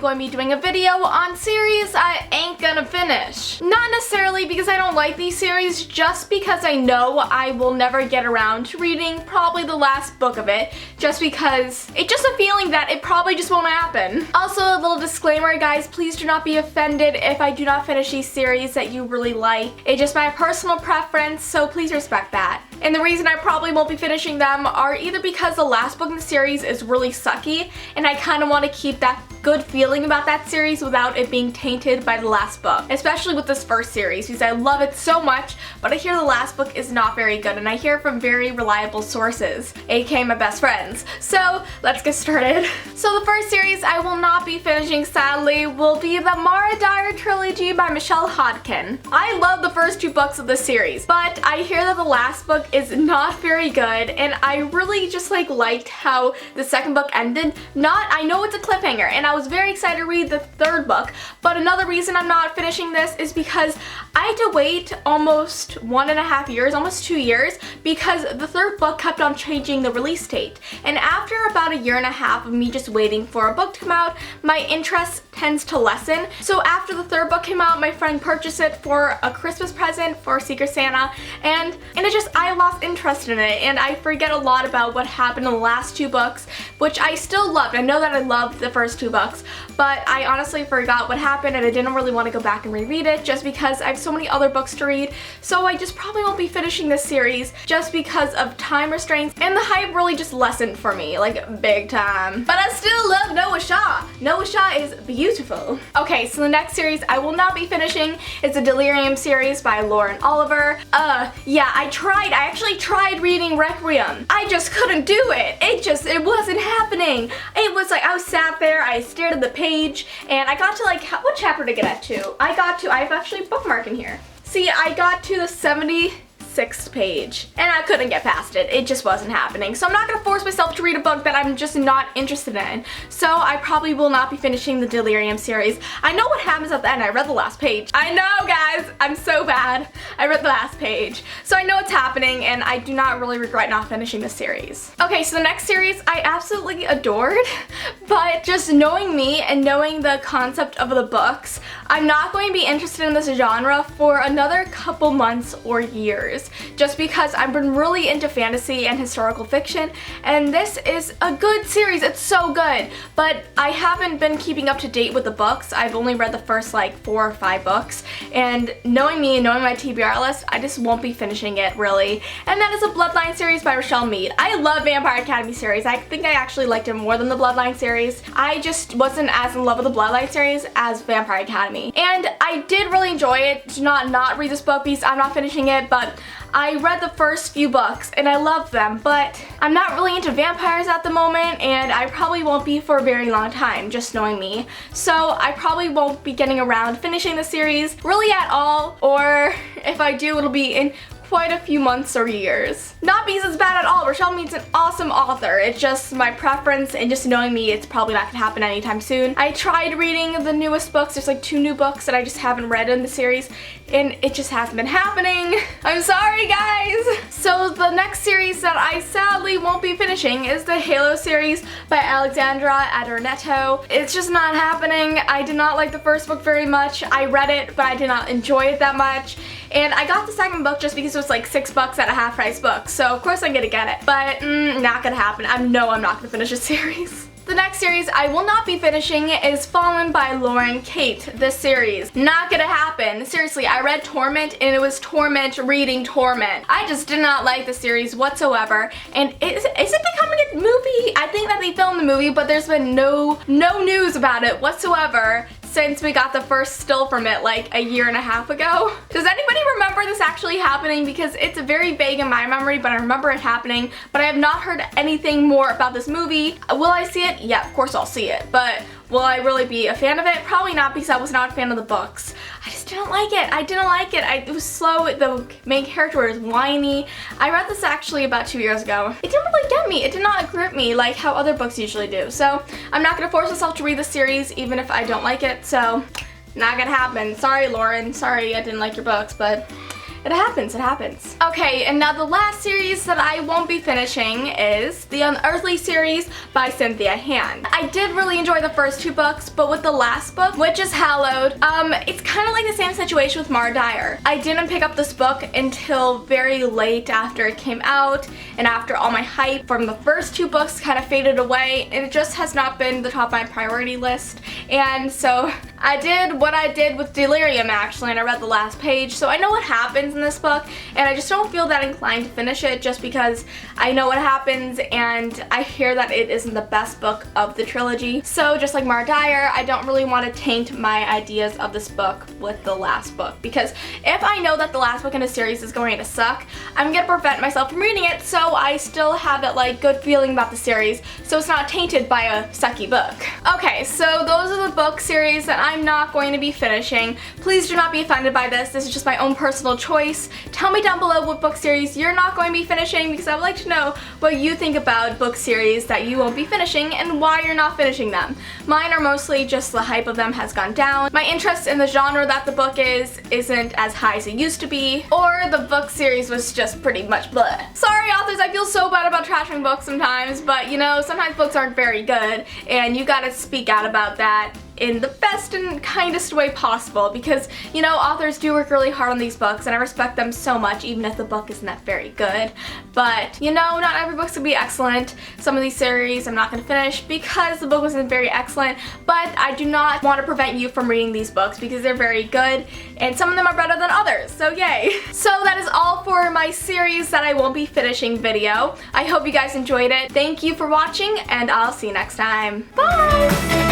going to be doing a video on series I ain't gonna finish. Not necessarily because I don't like these series, just because I know I will never get around to reading probably the last book of it, just because it's just a feeling that it probably just won't happen. Also, a little disclaimer, guys, please do not be offended if I do not finish these series that you really like. It's just my personal preference, so please respect that. And the reason I probably won't be finishing them are either because the last book in the series is really sucky, and I kind of want to keep that good feeling about that series without it being tainted by the last book. Especially with this first series, because I love it so much, but I hear the last book is not very good, and I hear from very reliable sources, aka my best friends. So, let's get started. So the first series I will not be finishing, sadly, will be the Dyer Trilogy by Michelle Hodkin. I love the first two books of this series, but I hear that the last book is not very good, and I really just liked how the second book ended. I know it's a cliffhanger, and I was very excited to read the third book, but another reason I'm not finishing this is because I had to wait almost 1.5 years, almost 2 years, because the third book kept on changing the release date. And after about 1.5 years of me just waiting for a book to come out, my interest tends to lessen. So after the third book came out, my friend purchased it for a Christmas present for Secret Santa, and I lost interest in it, and I forget a lot about what happened in the last two books, which I still loved. I know that I loved the first two books, but I honestly forgot what happened, and I didn't really want to go back and reread it just because I have so many other books to read. So I just probably won't be finishing this series just because of time restraints, and the hype really just lessened for me, like big time. But I still love Noah Shaw. Noah Shaw is beautiful. Okay, so the next series I will not be finishing is the Delirium series by Lauren Oliver. Yeah, I actually tried reading Requiem. I just couldn't do it. It wasn't happening. It was like I was sat there, I stared at the page, and I got to what chapter to get at to? I have actually a bookmark in here. See, I got to the 76th page, and I couldn't get past it. It just wasn't happening. So I'm not gonna force myself to read a book that I'm just not interested in. So I probably will not be finishing the Delirium series. I know what happens at the end. I read the last page. I know, guys, I'm so bad. I read the last page. So I know what's happening, and I do not really regret not finishing this series. Okay, so the next series I absolutely adored, but just knowing me and knowing the concept of the books, I'm not going to be interested in this genre for another couple months or years, just because I've been really into fantasy and historical fiction, and this is a good series. It's so good, but I haven't been keeping up to date with the books. I've only read the first 4 or 5 books, and knowing me and knowing my TBR list, I just won't be finishing it, really. And that is a Bloodline series by Rochelle Mead. I love Vampire Academy series. I think I actually liked it more than the Bloodline series. I just wasn't as in love with the Bloodline series as Vampire Academy. And I did really enjoy it. Do not read this book because I'm not finishing it, but I read the first few books and I loved them, but I'm not really into vampires at the moment, and I probably won't be for a very long time, just knowing me. So I probably won't be getting around finishing the series really at all, or if I do, it'll be in quite a few months or years. Not because it's bad at all. Rochelle Mead's an awesome author. It's just my preference, and just knowing me, it's probably not gonna happen anytime soon. I tried reading the newest books. There's 2 new books that I just haven't read in the series, and it just hasn't been happening. I'm sorry, guys. So the next series that I sadly won't be finishing is the Halo series by Alexandra Adornetto. It's just not happening. I did not like the first book very much. I read it, but I did not enjoy it that much. And I got the second book just because it was $6 at a half-price book, so of course I'm gonna get it. But not gonna happen. I'm not gonna finish a series. The next series I will not be finishing is Fallen by Lauren Cate. This series, not gonna happen. Seriously, I read Torment, and it was torment reading Torment. I just did not like the series whatsoever, and is it becoming a movie? I think that they filmed the movie, but there's been no news about it whatsoever since we got the first still from it 1.5 years ago. Does anybody remember this actually happening? Because it's very vague in my memory, but I remember it happening, but I have not heard anything more about this movie. Will I see it? Yeah, of course I'll see it, but will I really be a fan of it? Probably not, because I was not a fan of the books. I just didn't like it. I didn't like it. It was slow. The main character was whiny. I read this actually about 2 years ago. It didn't really get me. It did not grip me like how other books usually do. So I'm not gonna force myself to read the series even if I don't like it. So not gonna happen. Sorry, Lauren. Sorry I didn't like your books, but It happens, it happens. Okay, and now the last series that I won't be finishing is the Unearthly Series by Cynthia Hand. I did really enjoy the first 2 books, but with the last book, which is Hallowed, it's kind of like the same situation with Dyer. I didn't pick up this book until very late after it came out, and after all my hype from the first 2 books kind of faded away, and it just has not been the top of my priority list. And so I did what I did with Delirium actually, and I read the last page, so I know what happens in this book, and I just don't feel that inclined to finish it just because I know what happens and I hear that it isn't the best book of the trilogy. So just like Dyer, I don't really want to taint my ideas of this book with the last book, because if I know that the last book in a series is going to suck, I'm going to prevent myself from reading it so I still have that like good feeling about the series, so it's not tainted by a sucky book. Okay, so those are the book series that I'm not going to be finishing. Please do not be offended by this. This is just my own personal choice. Tell me down below what book series you're not going to be finishing, because I would like to know what you think about book series that you won't be finishing and why you're not finishing them. Mine are mostly just the hype of them has gone down. My interest in the genre that the book isn't as high as it used to be, or the book series was just pretty much bleh. Sorry authors, I feel so bad about trashing books sometimes, but you know, sometimes books aren't very good and you gotta speak out about that in the best and kindest way possible, because you know, authors do work really hard on these books and I respect them so much even if the book isn't that very good. But you know, not every book's gonna be excellent. Some of these series I'm not gonna finish because the book wasn't very excellent, but I do not want to prevent you from reading these books because they're very good and some of them are better than others, so yay. So that is all for my series that I won't be finishing video. I hope you guys enjoyed it. Thank you for watching and I'll see you next time. Bye!